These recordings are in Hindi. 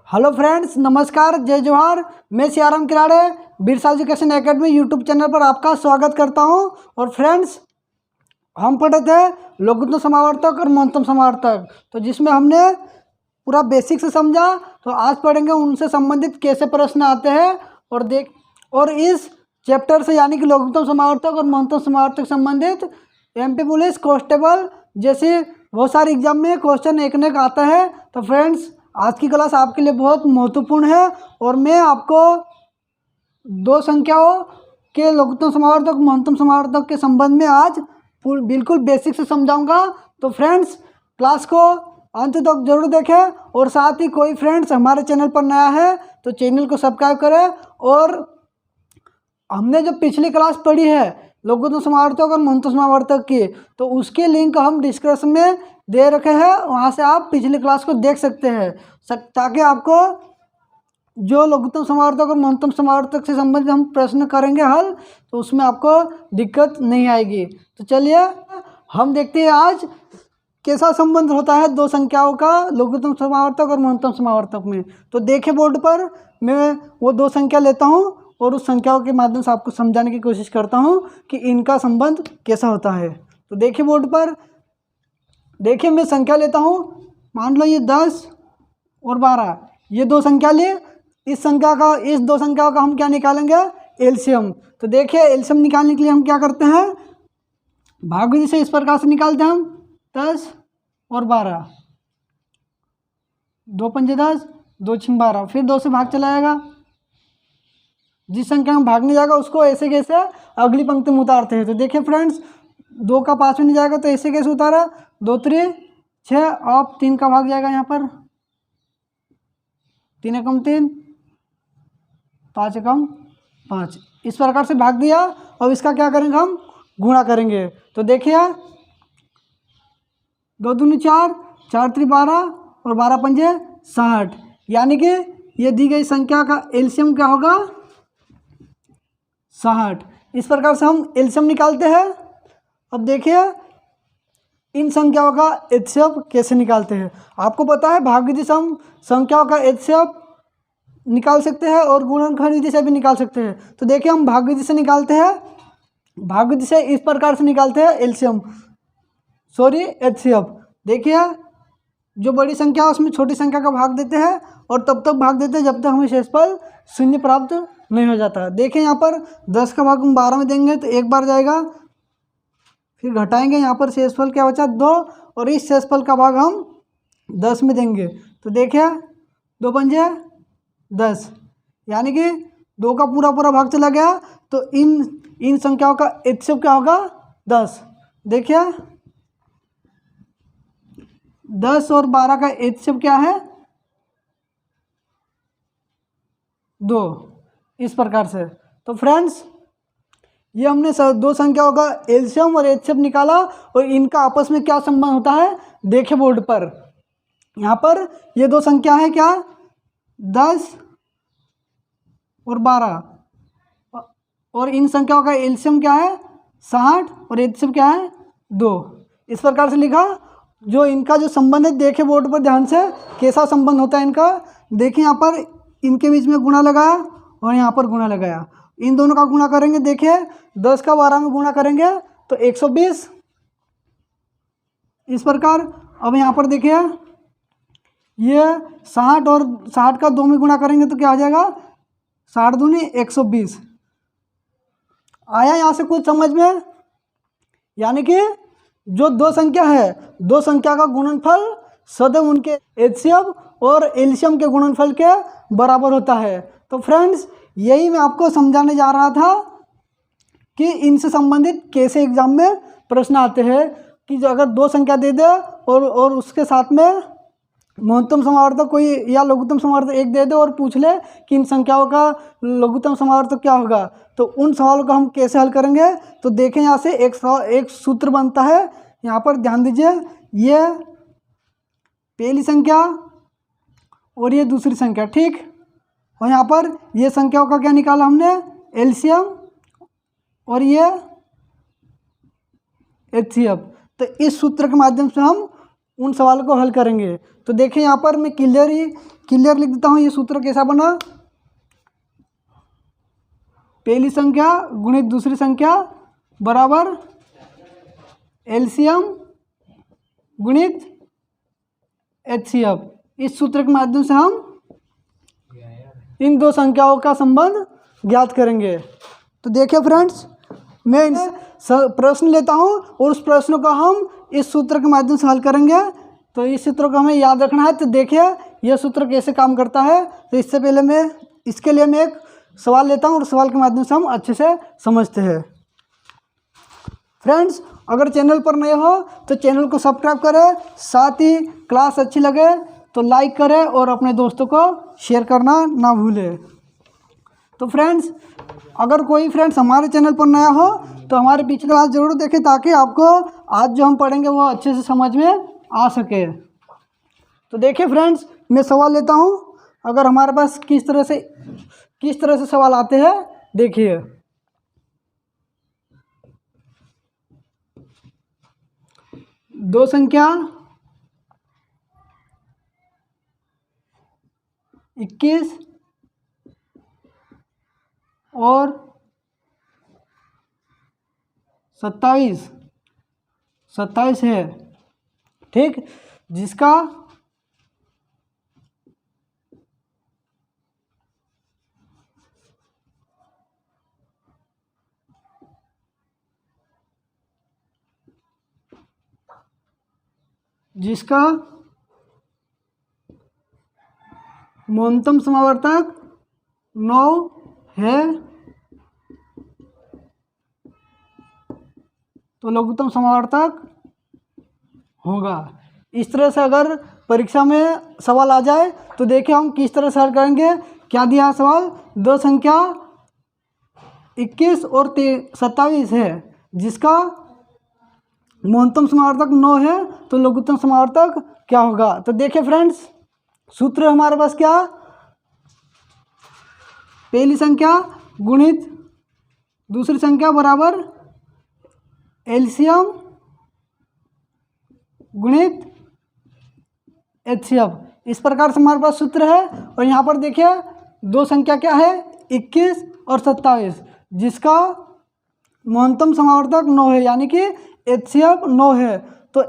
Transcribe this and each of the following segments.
हेलो फ्रेंड्स, नमस्कार, जय जवाहर। मैं Siyaram Kirade Birsa education academy YouTube channel पर आपका स्वागत करता हूं। और फ्रेंड्स, हम पढ़े थे लघुत्तम समावर्तक और महत्तम समावर्तक, तो जिसमें हमने पूरा बेसिक से समझा। तो आज पढ़ेंगे उनसे संबंधित कैसे प्रश्न आते हैं और इस चैप्टर से यानी कि लघुत्तम समावर्तक और महत्तम समावर्तक संबंधित एमपी पुलिस कांस्टेबल जैसे बहुत सारे एग्जाम में क्वेश्चन एक न एक आता है। तो फ्रेंड्स, आज की क्लास आपके लिए बहुत महत्वपूर्ण है और मैं आपको दो संख्याओं के लघुत्तम समावर्तक महत्तम समावर्तक के संबंध में आज बिल्कुल बेसिक से समझाऊंगा। तो फ्रेंड्स, क्लास को अंत तक जरूर देखें और साथ ही कोई फ्रेंड्स हमारे चैनल पर नया है तो चैनल को सब्सक्राइब करें। और हमने जो पिछली क्लास पढ़ी है लघुत्तम समावर्तक और महत्तम समावर्तक की, तो उसके लिंक हम डिस्क्रिप्शन में दे रखे हैं, वहाँ से आप पिछली क्लास को देख सकते हैं, ताकि आपको जो लघुत्तम समावर्तक और महत्तम समावर्तक से संबंधित हम प्रश्न करेंगे हल, तो उसमें आपको दिक्कत नहीं आएगी। तो चलिए हम देखते हैं आज कैसा संबंध होता है दो संख्याओं का लघुत्तम समावर्तक और महत्तम समावर्तक में। तो देखिए बोर्ड पर, मैं वो दो संख्या लेता हूँ और उस संख्याओं के माध्यम से आपको समझाने की कोशिश करता हूँ कि इनका संबंध कैसा होता है। तो देखिए बोर्ड पर, देखिए मैं संख्या लेता हूँ, मान लो ये 10 और 12, ये दो संख्या ले। इस दो संख्याओं का हम क्या निकालेंगे? एलसीएम। तो देखिए एलसीएम निकालने के लिए हम क्या करते हैं, भाग विधि से इस प्रकार से निकालते हैं हम 10 और 12, 2 पंजे 10, 2 छीं 12, फिर 2 से भाग चला जाएगा। जिस संख्या में भाग नहीं जाएगा उसको ऐसे कैसे अगली पंक्ति में उतारते हैं। तो देखिए फ्रेंड्स, 2 का 5 में नहीं जाएगा तो ऐसे कैसे उतारा, 2 3 6, अब 3 का भाग जाएगा यहाँ पर, 3 एकम 3, 5 एकम 5, इस प्रकार से भाग दिया। अब इसका क्या करेंगे, हम गुणा करेंगे। तो देखिए 2 दूनी 4, 4 3 12 और 12 पंजे 60, यानी कि ये दी गई संख्या का एलसीएम क्या होगा, 60। इस प्रकार से हम एलसीएम निकालते हैं। अब देखिए इन संख्याओं का एचसीएफ कैसे निकालते हैं। आपको पता है भाग विधि से हम संख्याओं का एचसीएफ निकाल सकते हैं और गुणनखंड विधि से भी निकाल सकते हैं। तो देखिए हम भाग विधि से निकालते हैं, भाग विधि से इस प्रकार से निकालते हैं एलसीएम, एचसीएफ। देखिए जो बड़ी संख्या है उसमें छोटी संख्या का भाग देते हैं और तब तक भाग देते हैं जब तक हमें शेषफल 0 प्राप्त नहीं हो जाता। देखिए यहाँ पर 10 का भाग हम 12 में देंगे तो एक बार जाएगा, फिर घटाएंगे, यहाँ पर शेषफल क्या बचा 2, और इस शेषफल का भाग हम 10 में देंगे। तो देखिए 2 पंजे 10, यानी कि 2 का पूरा भाग चला गया। तो इन संख्याओं का एचसीएफ क्या होगा, 10। देखिए 10 और 12 का एचसीएफ क्या है, 2, इस प्रकार से। तो फ्रेंड्स, ये हमने दो संख्याओं का एलसीएम और एचसीएफ निकाला और इनका आपस में क्या संबंध होता है। देखिए बोर्ड पर, यहाँ पर ये दो संख्या है क्या, 10 और 12, और इन संख्याओं का एलसीएम क्या है 60 और एचसीएफ क्या है 2। इस प्रकार से लिखा। जो इनका जो संबंध है, देखिए बोर्ड पर ध्यान से कैसा संबंध होता है इनका। देखिए यहाँ पर इनके बीच में गुणा लगाया और यहाँ पर गुणा लगाया, इन दोनों का गुणा करेंगे। देखिए 10 का 12 में गुणा करेंगे तो 120, इस प्रकार। अब यहाँ पर देखिए ये 60 और 60 का 2 में गुणा करेंगे तो क्या आ जाएगा, 60 दूनी 120। आया यहाँ से कुछ समझ में? यानी कि जो दो संख्या है, दो संख्या का गुणनफल सदैव उनके एचसीएफ और एलसीएम के गुणनफल के बराबर होता है। तो फ्रेंड्स, यही मैं आपको समझाने जा रहा था कि इनसे संबंधित कैसे एग्जाम में प्रश्न आते हैं। कि जो अगर दो संख्या दे दे और उसके साथ में महत्तम समावर्तक कोई या लघुत्तम समावर्तक एक दे दे और पूछ ले कि इन संख्याओं का लघुत्तम समावर्तक क्या होगा, तो उन सवालों को हम कैसे हल करेंगे। तो देखें यहाँ से एक सूत्र बनता है, यहाँ पर ध्यान दीजिए। ये पहली संख्या और ये दूसरी संख्या, ठीक। और यहाँ पर ये संख्याओं का क्या निकाला हमने, एलसीएम और ये एचसीएफ। तो इस सूत्र के माध्यम से हम उन सवालों को हल करेंगे। तो देखिए यहाँ पर मैं क्लियर ही क्लियर लिख देता हूँ ये सूत्र कैसा बना। पहली संख्या गुणित दूसरी संख्या बराबर एलसीएम गुणित एचसीएफ। इस सूत्र के माध्यम से हम इन दो संख्याओं का संबंध ज्ञात करेंगे। तो देखिए फ्रेंड्स, मैं प्रश्न लेता हूँ और उस प्रश्न को हम इस सूत्र के माध्यम से हल करेंगे। तो इस सूत्र को हमें याद रखना है। तो देखिए यह सूत्र कैसे काम करता है। तो इससे पहले इसके लिए मैं एक सवाल लेता हूँ और सवाल के माध्यम से हम अच्छे से समझते हैं। फ्रेंड्स, अगर चैनल पर नए हो तो चैनल को सब्सक्राइब करें, साथ ही क्लास अच्छी लगे तो लाइक करें और अपने दोस्तों को शेयर करना ना भूलें। तो फ्रेंड्स, अगर कोई फ्रेंड्स हमारे चैनल पर नया हो तो हमारे पिछले क्लास जरूर देखें, ताकि आपको आज जो हम पढ़ेंगे वो अच्छे से समझ में आ सके। तो देखिए फ्रेंड्स, मैं सवाल लेता हूँ। अगर हमारे पास किस तरह से सवाल आते हैं, देखिए। दो संख्या 21 और 27 है, ठीक, जिसका न्यूनतम समावर्तक 9 है, तो लघुत्तम समावर्तक होगा। इस तरह से अगर परीक्षा में सवाल आ जाए तो देखिए हम किस तरह से हल करेंगे। क्या दिया है सवाल? दो संख्या 21 और 27 है, जिसका न्यूनतम समावर्तक 9 है, तो लघुत्तम समावर्तक क्या होगा। तो देखिए फ्रेंड्स, सूत्र हमारे पास क्या, पहली संख्या गुणित दूसरी संख्या बराबर एलसीएम गुणित एचसीएफ। इस प्रकार से हमारे पास सूत्र है। और यहाँ पर देखिए दो संख्या क्या है, 21 और 27, जिसका न्यूनतम समावर्तक 9 है, यानी कि एचसीएफ 9 है। तो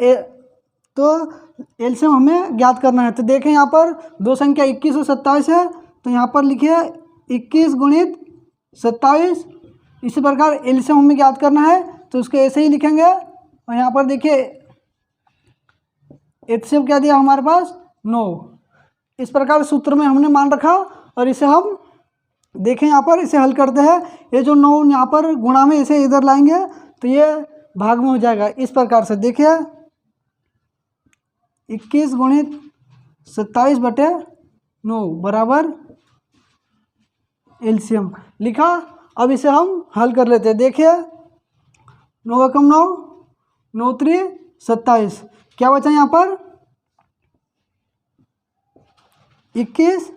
एलसीएम हमें ज्ञात करना है। तो देखें यहाँ पर दो संख्या 21 और 27 है, तो यहाँ पर लिखिए 21 गुणित 27। इसी प्रकार एलसीएम हमें ज्ञात करना है, तो उसको ऐसे ही लिखेंगे। और यहाँ पर देखिए एचसीएफ क्या दिया हमारे पास, 9। इस प्रकार सूत्र में हमने मान रखा और इसे हम देखें यहाँ पर इसे हल करते हैं। ये जो 9 यहाँ पर गुणा में इसे इधर लाएंगे तो ये भाग में हो जाएगा। इस प्रकार से देखिए 21 गुणित 27/9 बराबर एलसीएम लिखा। अब इसे हम हल कर लेते हैं। देखिए 9 एकम 9, 9 त्रि 27, क्या बचा यहाँ पर 21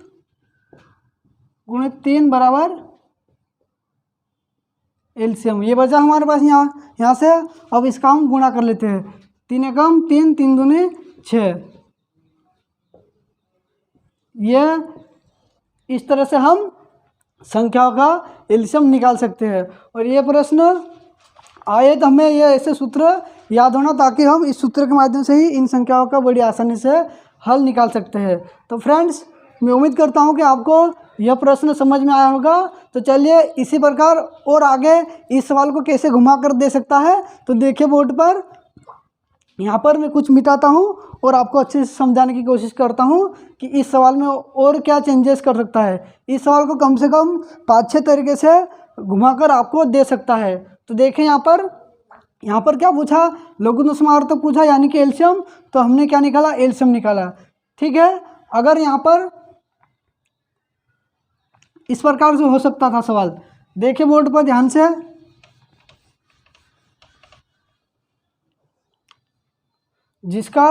गुणित 3 बराबर एलसीएम, ये बचा हमारे पास यहाँ से। अब इसका हम गुणा कर लेते हैं। 3 एकम 3, 3 दूनी 6। ये इस तरह से हम संख्याओं का एलसीएम निकाल सकते हैं। और ये प्रश्न आए तो हमें ये ऐसे सूत्र याद होना, ताकि हम इस सूत्र के माध्यम से ही इन संख्याओं का बड़ी आसानी से हल निकाल सकते हैं। तो फ्रेंड्स, मैं उम्मीद करता हूँ कि आपको यह प्रश्न समझ में आया होगा। तो चलिए इसी प्रकार और आगे इस सवाल को कैसे घुमा कर दे सकता है, तो देखिए बोर्ड पर, यहाँ पर मैं कुछ मिटाता हूँ और आपको अच्छे से समझाने की कोशिश करता हूँ कि इस सवाल में और क्या चेंजेस कर सकता है। इस सवाल को कम से कम 5-6 तरीके से घुमाकर आपको दे सकता है। तो देखें यहाँ पर क्या पूछा, लघुत्तम समावर्तक पूछा, यानी कि एलसीएम। तो हमने क्या निकाला, एलसीएम निकाला, ठीक है। अगर यहाँ पर इस प्रकार से हो सकता था सवाल, देखिए बोर्ड पर ध्यान से, जिसका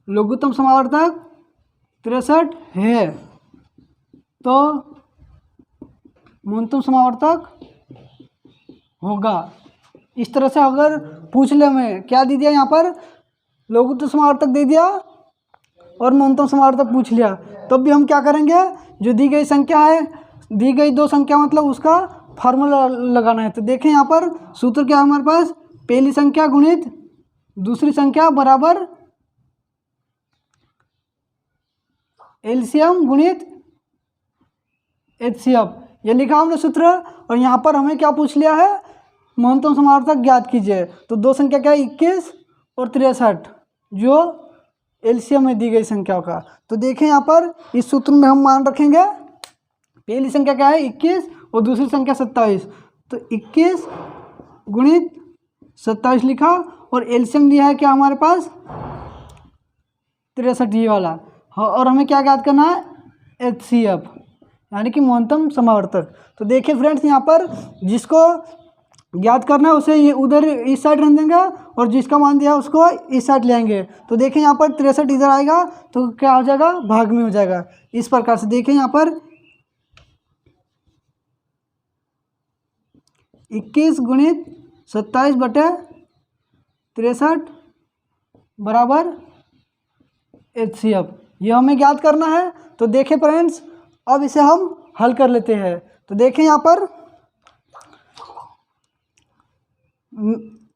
लघुत्तम समावर्तक 63 है, तो न्यूनतम समावर्तक होगा। इस तरह से अगर पूछ ले, में क्या दे दिया यहाँ पर, लघुत्तम समावर्तक दे दिया और न्यूनतम समावर्तक पूछ लिया, तब भी हम क्या करेंगे, जो दी गई संख्या है, दी गई दो संख्या मतलब उसका फार्मूला लगाना है। तो देखें यहाँ पर सूत्र क्या है हमारे पास, पहली संख्या गुणित दूसरी संख्या बराबर एलसीएम गुणित एचसीएफ, ये लिखा हमने सूत्र। और यहाँ पर हमें क्या पूछ लिया है, न्यूनतम समावर्तक ज्ञात कीजिए। तो दो संख्या क्या है, 21 और 63, जो एलसीएम में दी गई संख्याओं का। तो देखें यहाँ पर इस सूत्र में हम मान रखेंगे, पहली संख्या क्या है 21 और दूसरी संख्या 27। तो 21 गुणित 27 लिखा और एलसीएम दिया है क्या हमारे पास 63 ये वाला। हाँ, और हमें क्या ज्ञात करना है, एचसीएफ यानी कि न्यूनतम समावर्तक। तो देखिए फ्रेंड्स, यहाँ पर जिसको ज्ञात करना है उसे ये उधर इस साइड रख देंगे और जिसका मान दिया है उसको इस साइड ले आएंगे। तो देखें यहाँ पर 63 इधर आएगा तो क्या हो जाएगा, भाग में हो जाएगा। इस प्रकार से देखें यहाँ पर 21 गुणित 27/63 बराबर एचसीएफ, ये हमें ज्ञात करना है। तो देखें फ्रेंड्स, अब इसे हम हल कर लेते हैं। तो देखें यहाँ पर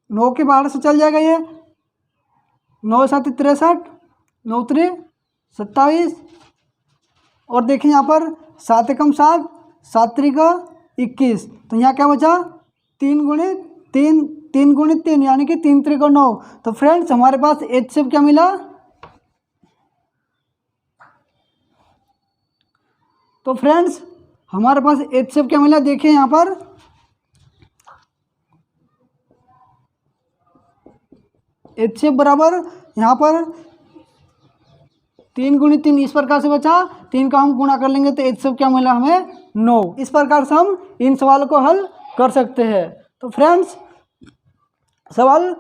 9 के बाहर से चल जाएगा ये, 9 7 63, 9 3 27, और देखें यहाँ पर 7 एकम 7, 7 3 21। तो यहाँ क्या बचा, 3 गुणित 3 यानी कि 3 3 9। तो फ्रेंड्स हमारे पास एचसीएफ क्या मिला, तो फ्रेंड्स हमारे पास एचसीएफ क्या मिला, देखिए यहाँ पर एचसीएफ बराबर यहाँ पर 3 गुणित 3 इस प्रकार से बचा, 3 का हम गुणा कर लेंगे तो एचसीएफ क्या मिला हमें 9। इस प्रकार से हम इन सवालों को हल कर सकते हैं। तो फ्रेंड्स सवाल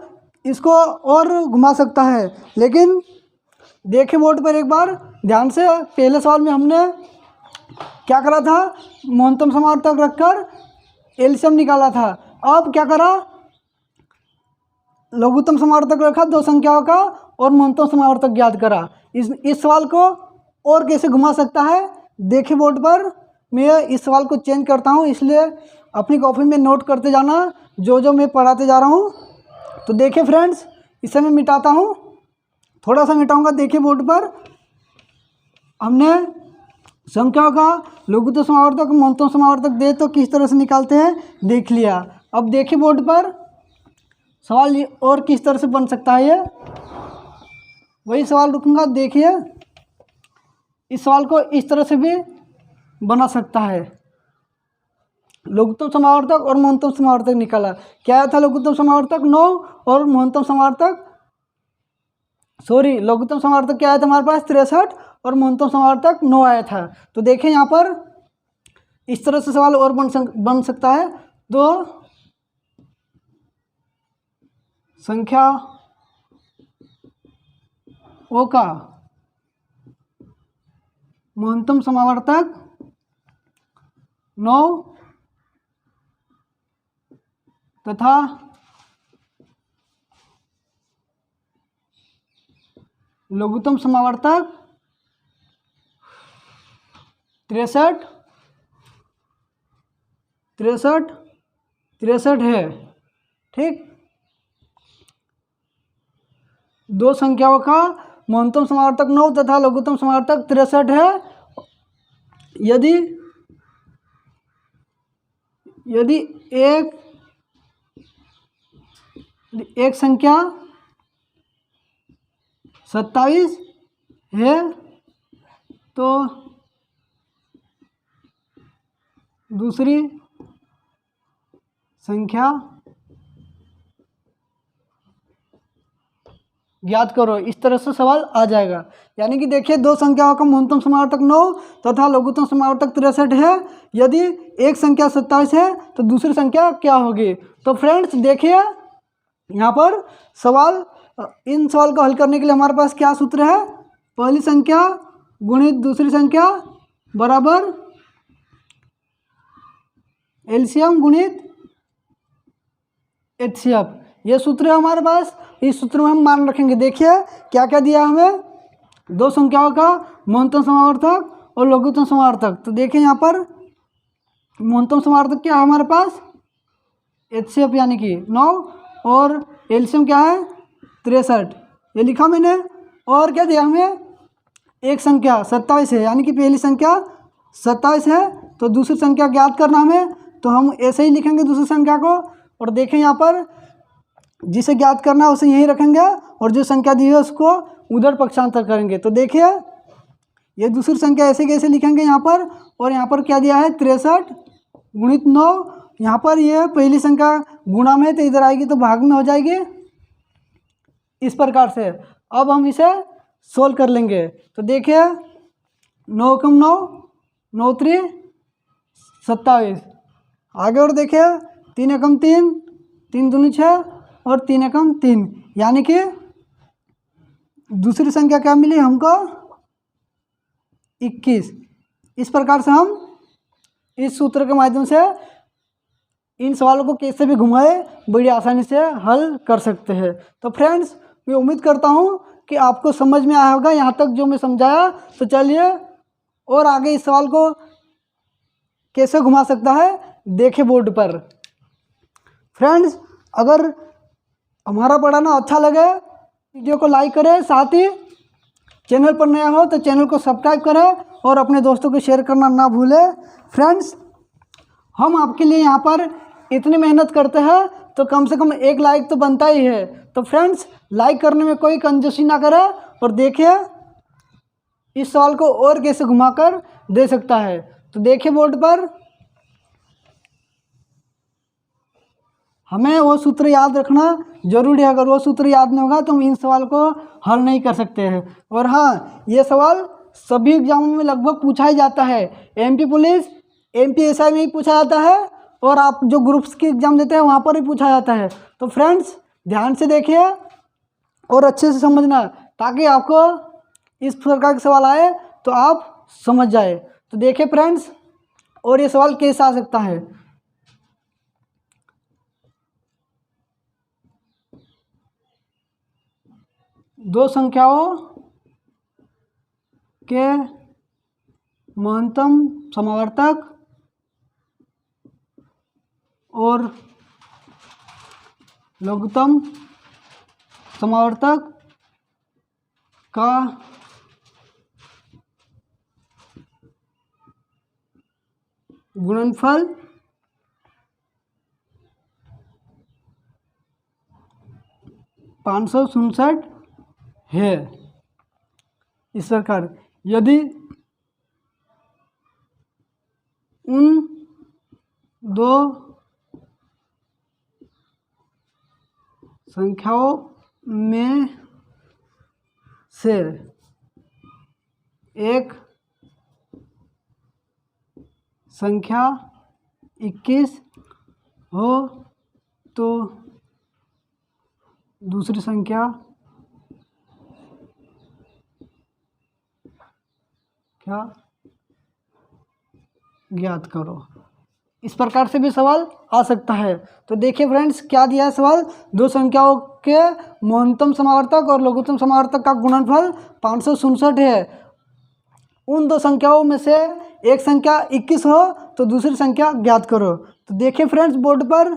इसको और घुमा सकता है, लेकिन देखें बोर्ड पर एक बार ध्यान से। पहले सवाल में हमने क्या करा था, न्यूनतम समावर्तक रखकर एलसीएम निकाला था। अब क्या करा, लघुत्तम समावर्तक रखा दो संख्याओं का और न्यूनतम समावर्तक ज्ञात करा। इस सवाल को और कैसे घुमा सकता है, देखिए बोर्ड पर मैं इस सवाल को चेंज करता हूँ, इसलिए अपनी कॉपी में नोट करते जाना जो जो मैं पढ़ाते जा रहा हूँ। तो देखिए फ्रेंड्स, इसे मैं मिटाता हूँ, थोड़ा सा मिटाऊंगा। देखिए बोर्ड पर हमने संख्याओं का लघुत्तम समावर्तक न्यूनतम समावर्तक दे तो किस तरह से निकालते हैं देख लिया। अब देखिए बोर्ड पर सवाल और किस तरह से बन सकता है, ये वही सवाल रुकूंगा। देखिए इस सवाल को इस तरह से भी बना सकता है। लघुत्तम समावर्तक और न्यूनतम समावर्तक निकाला, क्या था, लघुत्तम समावर्तक 9 और न्यूनतम समावर्तक लघुत्तम समावर्तक क्या आया था हमारे पास 63 और न्यूनतम समावर्तक 9 आया था। तो देखें यहाँ पर इस तरह से सवाल और बन सकता है। दो संख्या ओ का न्यूनतम समावर्तक 9 तथा लघुत्तम समावर्तक 63 है। ठीक, दो संख्याओं का न्यूनतम समावर्तक 9 तथा लघुत्तम समावर्तक 63 है। यदि एक संख्या 27 है तो दूसरी संख्या ज्ञात करो। इस तरह से सवाल आ जाएगा। यानी कि देखिए दो संख्याओं का न्यूनतम समावर्तक 9 तथा लघुत्तम समावर्तक 63 है। यदि एक संख्या 27 है तो दूसरी संख्या क्या होगी। तो फ्रेंड्स देखिए यहाँ पर सवाल, इन सवाल को हल करने के लिए हमारे पास क्या सूत्र है, पहली संख्या गुणित दूसरी संख्या बराबर एलसीएम गुणित एचसीएफ। ये सूत्र है हमारे पास। इस सूत्र में हम मान रखेंगे। देखिए क्या क्या दिया हमें, दो संख्याओं का न्यूनतम समावर्तक और लघुत्तम समावर्तक। तो देखिए यहाँ पर न्यूनतम समावर्तक क्या है हमारे पास, HCF यानी कि 9, और एलसीएम क्या है 63, ये लिखा मैंने। और क्या दिया हमें, एक संख्या 27 है, यानी कि पहली संख्या 27 है, तो दूसरी संख्या ज्ञात करना हमें, तो हम ऐसे ही लिखेंगे दूसरी संख्या को। और देखें यहाँ पर जिसे ज्ञात करना है उसे यहीं रखेंगे और जो संख्या दी है उसको उधर पक्षांतर करेंगे। तो देखिए ये दूसरी संख्या ऐसे कैसे लिखेंगे यहाँ पर, और यहाँ पर क्या दिया है 63 गुणित 9। यहाँ पर ये पहली संख्या गुणा में तो इधर आएगी तो भाग में हो जाएगी, इस प्रकार से। अब हम इसे सोल्व कर लेंगे। तो देखिए 9 कम 9, 9 3 27। आगे और देखिए 3 एकम 3, 3 दूनी 6 और 3 एकम 3, यानी कि दूसरी संख्या क्या मिली हमको 21। इस प्रकार से हम इस सूत्र के माध्यम से इन सवालों को कैसे भी घुमाए बड़ी आसानी से हल कर सकते हैं। तो फ्रेंड्स मैं उम्मीद करता हूँ कि आपको समझ में आया होगा यहाँ तक जो मैं समझाया। तो चलिए और आगे इस सवाल को कैसे घुमा सकता है देखें बोर्ड पर। फ्रेंड्स अगर हमारा पढ़ाना अच्छा लगे वीडियो को लाइक करें, साथ ही चैनल पर नया हो तो चैनल को सब्सक्राइब करें और अपने दोस्तों को शेयर करना ना भूलें। फ्रेंड्स हम आपके लिए यहाँ पर इतनी मेहनत करते हैं तो कम से कम एक लाइक तो बनता ही है। तो फ्रेंड्स लाइक करने में कोई कंजूसी ना करें और देखिए इस सवाल को और कैसे घुमाकर दे सकता है। तो देखिए बोर्ड पर हमें वो सूत्र याद रखना जरूरी है। अगर वो सूत्र याद नहीं होगा तो हम इन सवाल को हल नहीं कर सकते हैं। और हाँ, ये सवाल सभी एग्जामों में लगभग पूछा ही जाता है। एमपी पुलिस, एमपी एसआई में ही पूछा जाता है और आप जो ग्रुप्स की एग्ज़ाम देते हैं वहाँ पर भी पूछा जाता है। तो फ्रेंड्स ध्यान से देखिए और अच्छे से समझना, ताकि आपको इस प्रकार के सवाल आए तो आप समझ जाए। तो देखिए फ्रेंड्स, और ये सवाल कैसे आ सकता है। दो संख्याओं के न्यूनतम समावर्तक और लघुत्तम समावर्तक का गुणनफल (567) है। इस प्रकार यदि उन दो संख्याओं में से एक संख्या 21 हो तो दूसरी संख्या क्या ज्ञात करो। इस प्रकार से भी सवाल आ सकता है। तो देखिए फ्रेंड्स क्या दिया है सवाल, दो संख्याओं के न्यूनतम समावर्तक और लघुत्तम समावर्तक का गुणनफल 567 है। उन दो संख्याओं में से एक संख्या 21 हो तो दूसरी संख्या ज्ञात करो। तो देखिए फ्रेंड्स बोर्ड पर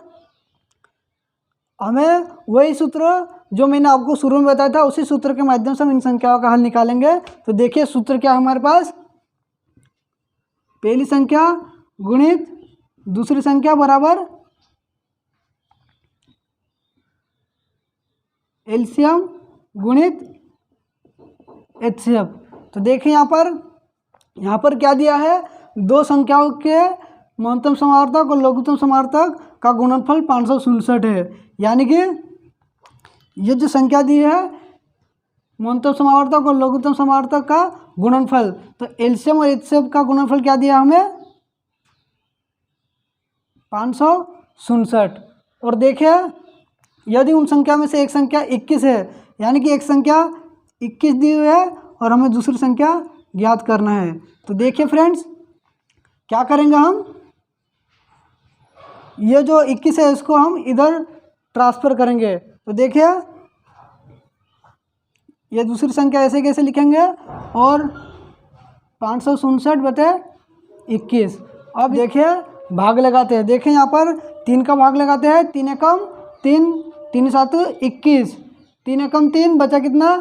हमें वही सूत्र जो मैंने आपको शुरू में बताया था उसी सूत्र के माध्यम से हम इन संख्याओं का हल निकालेंगे। तो देखिए सूत्र क्या है हमारे पास, पहली संख्या गुणित दूसरी संख्या बराबर एलसीएम गुणित HCF। तो देखिए यहाँ पर क्या दिया है, दो संख्याओं के न्यूनतम समावर्तक और लघुत्तम समावर्तक का गुणनफल 567 है। यानी कि ये जो संख्या दी है न्यूनतम समावर्तक और लघुत्तम समावर्तक का गुणनफल, तो एलसीएम और HCF का गुणनफल क्या दिया हमें 567। और देखिए यदि उन संख्या में से एक संख्या 21 है, यानी कि एक संख्या 21 दी हुई है और हमें दूसरी संख्या ज्ञात करना है। तो देखिए फ्रेंड्स क्या करेंगे हम, ये जो 21 है इसको हम इधर ट्रांसफ़र करेंगे। तो देखिए ये दूसरी संख्या ऐसे कैसे लिखेंगे, और 567/21। अब देखिए भाग लगाते हैं। देखिए यहाँ पर 3 का भाग लगाते हैं, 3 एकम 3, 3 7 21, 3 एकम 3, बचा कितना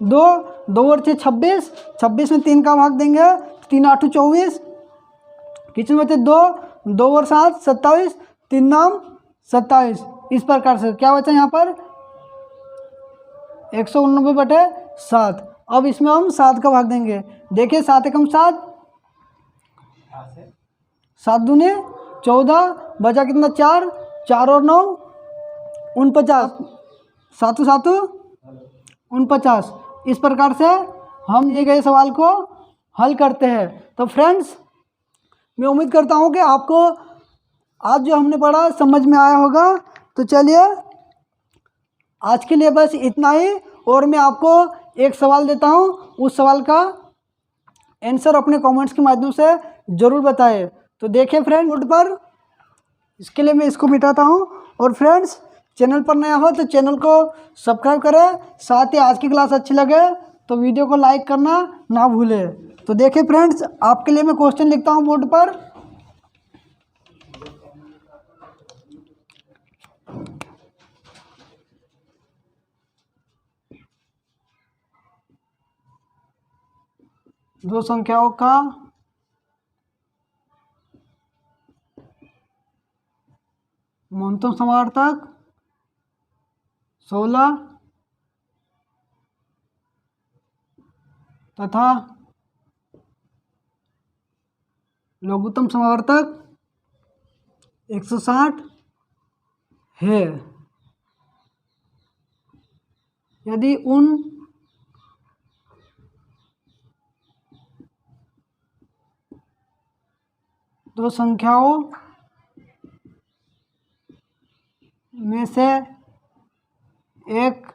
2, 2 और 6 26, 26 में 3 का भाग देंगे, 3 8 24, कितने बचे 2, 2 और 7 27, 3 9 27। इस प्रकार से क्या बचा यहाँ पर 189/7। अब इसमें हम 7 का भाग देंगे। देखिए 7 एकम 7, 7 दूनी 14, बचा कितना 4, 4 और 9 49, 7 7 49। इस प्रकार से हम दिए गए सवाल को हल करते हैं। तो फ्रेंड्स मैं उम्मीद करता हूँ कि आपको आज जो हमने पढ़ा समझ में आया होगा। तो चलिए आज के लिए बस इतना ही, और मैं आपको एक सवाल देता हूँ, उस सवाल का आंसर अपने कमेंट्स के माध्यम से ज़रूर बताएं। तो देखिए फ्रेंड बोर्ड पर, इसके लिए मैं इसको मिटाता हूँ। और फ्रेंड्स चैनल पर नया हो तो चैनल को सब्सक्राइब करें, साथ ही आज की क्लास अच्छी लगे तो वीडियो को लाइक करना ना भूलें। तो देखिए फ्रेंड्स आपके लिए मैं क्वेश्चन लिखता हूँ बोर्ड पर। दो संख्याओं का न्यूनतम समावर्तक 16 तथा लघुत्तम समावर्तक 160 है। यदि उन दो संख्याओं में से एक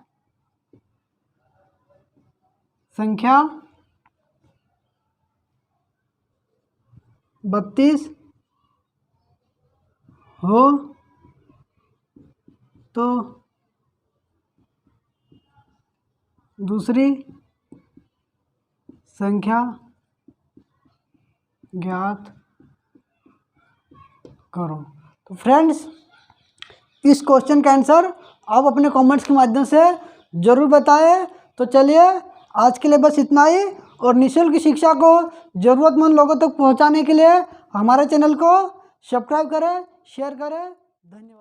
संख्या 32 हो तो दूसरी संख्या ज्ञात करो। तो फ्रेंड्स इस क्वेश्चन का आंसर आप अपने कमेंट्स के माध्यम से ज़रूर बताएं। तो चलिए आज के लिए बस इतना ही, और निःशुल्क शिक्षा को ज़रूरतमंद लोगों तक पहुंचाने के लिए हमारे चैनल को सब्सक्राइब करें, शेयर करें। धन्यवाद।